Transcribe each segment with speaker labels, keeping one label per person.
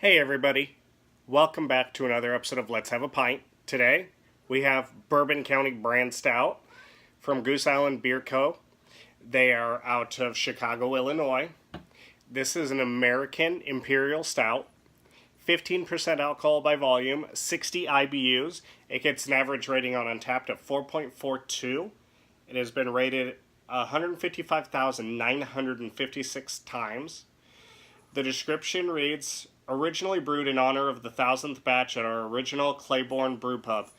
Speaker 1: Hey everybody, welcome back to another episode of Let's Have a Pint. Today we have Bourbon County Brand Stout from Goose Island Beer Co. They are out of Chicago, Illinois. This is an American Imperial Stout, 15% alcohol by volume, 60 IBUs. It gets an average rating on Untappd of 4.42. It has been rated 155,956 times. The description reads, originally brewed in honor of the 1000th batch at our original Claiborne brew pub.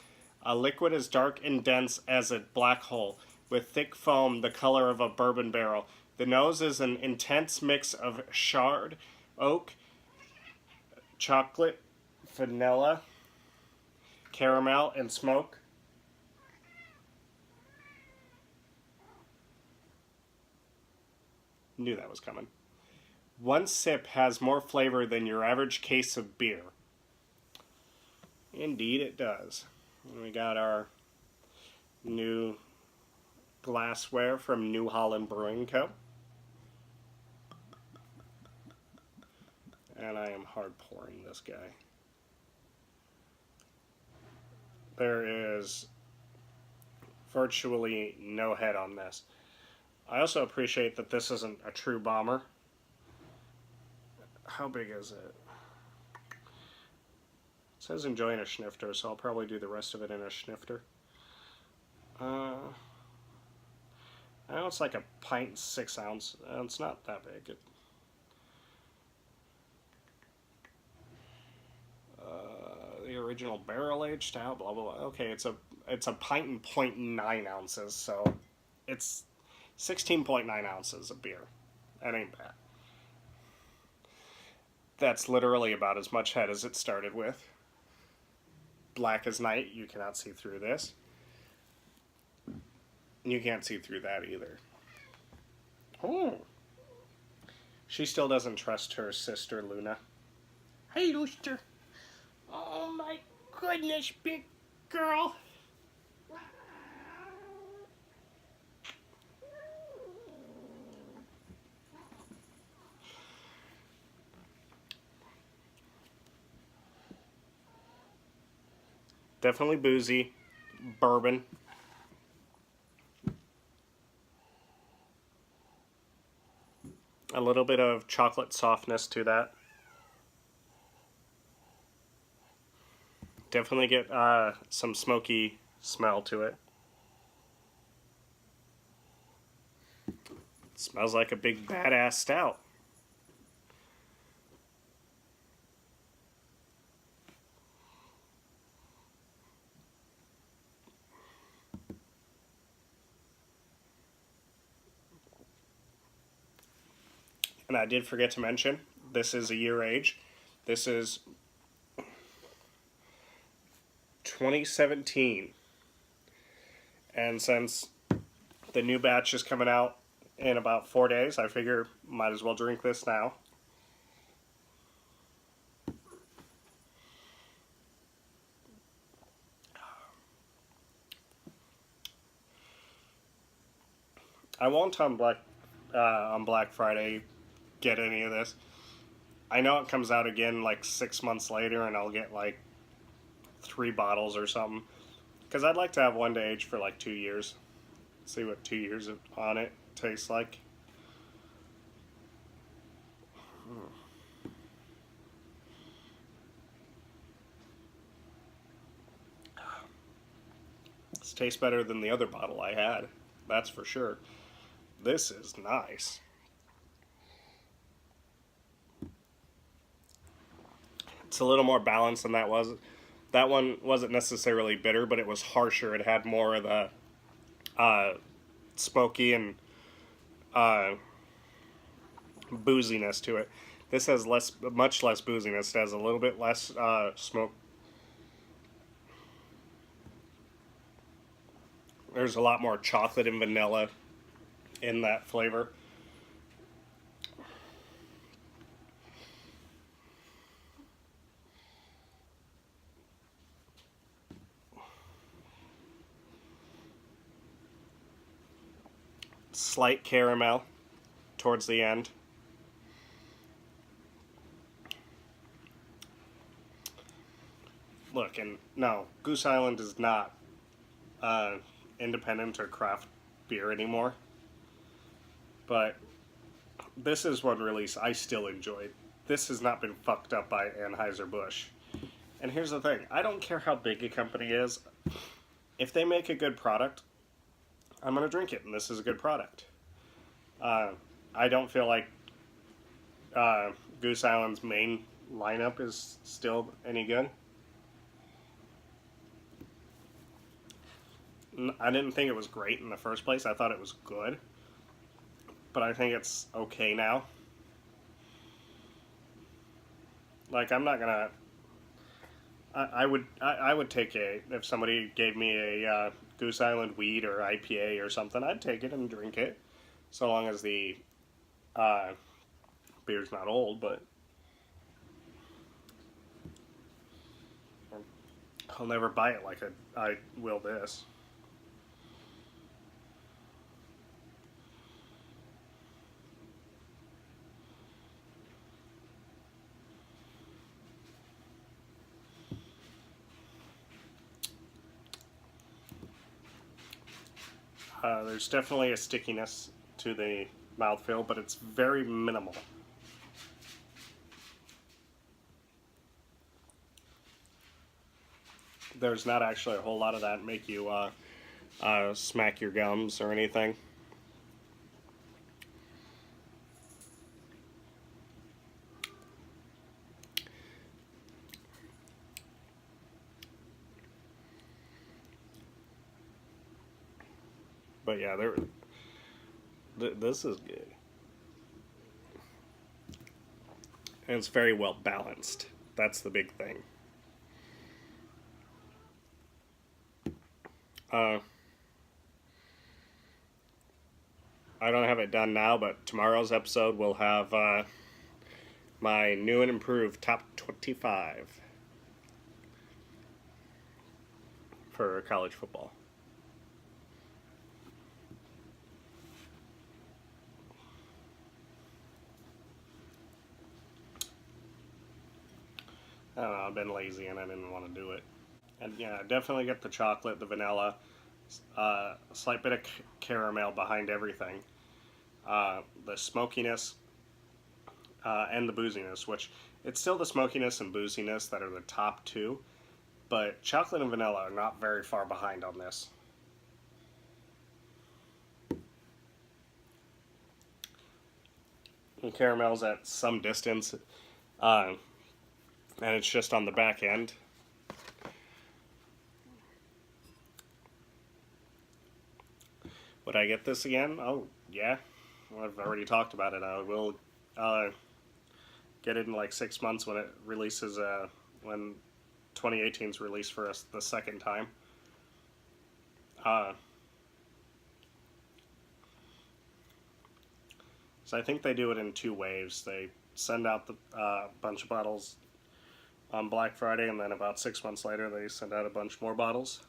Speaker 1: A liquid as dark and dense as a black hole, with thick foam the color of a bourbon barrel. The nose is an intense mix of charred oak, chocolate, vanilla, caramel, and smoke. Knew that was coming. One sip has more flavor than your average case of beer. Indeed it does. And we got our new glassware from New Holland Brewing Co. And I am hard pouring this guy. There is virtually no head on this. I also appreciate that this isn't a true bomber. How big is it? It says enjoying a schnifter, so I'll probably do the rest of it in a schnifter. I know it's like a pint 6 ounce. It's not that big. The original barrel aged stout, blah blah blah. Okay, it's a pint and 0.9 ounces, so it's 16.9 ounces of beer. That ain't bad. That's literally about as much head as it started with. Black as night, you cannot see through this. You can't see through that either. Oh. She still doesn't trust her sister, Luna. Hey, Rooster. Oh my goodness, big girl. Definitely boozy. Bourbon. A little bit of chocolate softness to that. Definitely get some smoky smell to it. It smells like a big badass stout. And I did forget to mention, this is a year age. This is 2017. And since the new batch is coming out in about 4 days, I figure might as well drink this now. I won't on Black Friday get any of this. I know it comes out again like 6 months later, and I'll get like 3 bottles or something, because I'd like to have one to age for like 2 years. See what 2 years on it tastes like. This tastes better than the other bottle I had, that's for sure. This is nice. It's a little more balanced than that was. That one wasn't necessarily bitter, but it was harsher. It had more of the smoky and booziness to it. This has much less booziness. It has a little bit less smoke. There's a lot more chocolate and vanilla in that flavor. Slight caramel towards the end. look, and no, Goose Island is not independent or craft beer anymore. But this is one release I still enjoyed. This has not been fucked up by Anheuser-Busch. And here's the thing, I don't care how big a company is. If they make a good product, I'm going to drink it, and this is a good product. I don't feel like Goose Island's main lineup is still any good. I didn't think it was great in the first place. I thought it was good. But I think it's okay now. Like, I'm not gonna... I would take if somebody gave me a Goose Island Wheat or IPA or something, I'd take it and drink it. So long as the beer's not old, but... I'll never buy it like I will this. There's definitely a stickiness to the mouthfeel, but it's very minimal. There's not actually a whole lot of that make you smack your gums or anything. But yeah, this is good. And it's very well balanced. That's the big thing. I don't have it done now, but tomorrow's episode will have my new and improved top 25 for college football. I don't know, I've been lazy and I didn't want to do it. And yeah, definitely get the chocolate, the vanilla, a slight bit of caramel behind everything. The smokiness and the booziness, which it's still the smokiness and booziness that are the top two, but chocolate and vanilla are not very far behind on this. And caramel's at some distance, and it's just on the back end. Would I get this again? Oh, yeah. Well, I've already talked about it. I will get it in like 6 months when it releases, when 2018's released for us the second time. So I think they do it in 2 waves. They send out the bunch of bottles on Black Friday, and then about 6 months later they send out a bunch more bottles.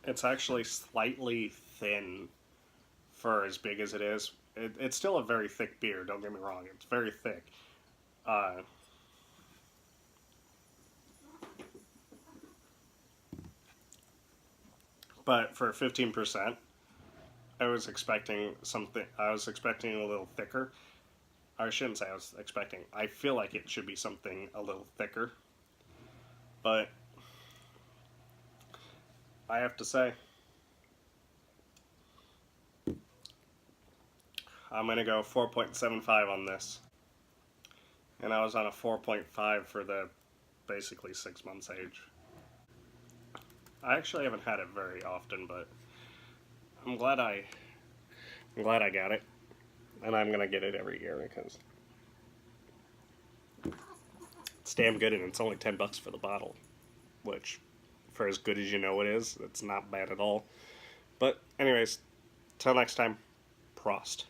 Speaker 1: It's actually slightly thin for as big as it is. It's still a very thick beer, don't get me wrong. It's very thick. But for 15%, I was expecting something. I was expecting a little thicker. I shouldn't say I was expecting. I feel like it should be something a little thicker. But I have to say, I'm going to go 4.75 on this. And I was on a 4.5 for the basically 6 months age. I actually haven't had it very often, but I'm glad I got it. And I'm going to get it every year because it's damn good, and it's only $10 for the bottle, which, for as good as you know it is, it's not bad at all. But anyways, till next time, Prost.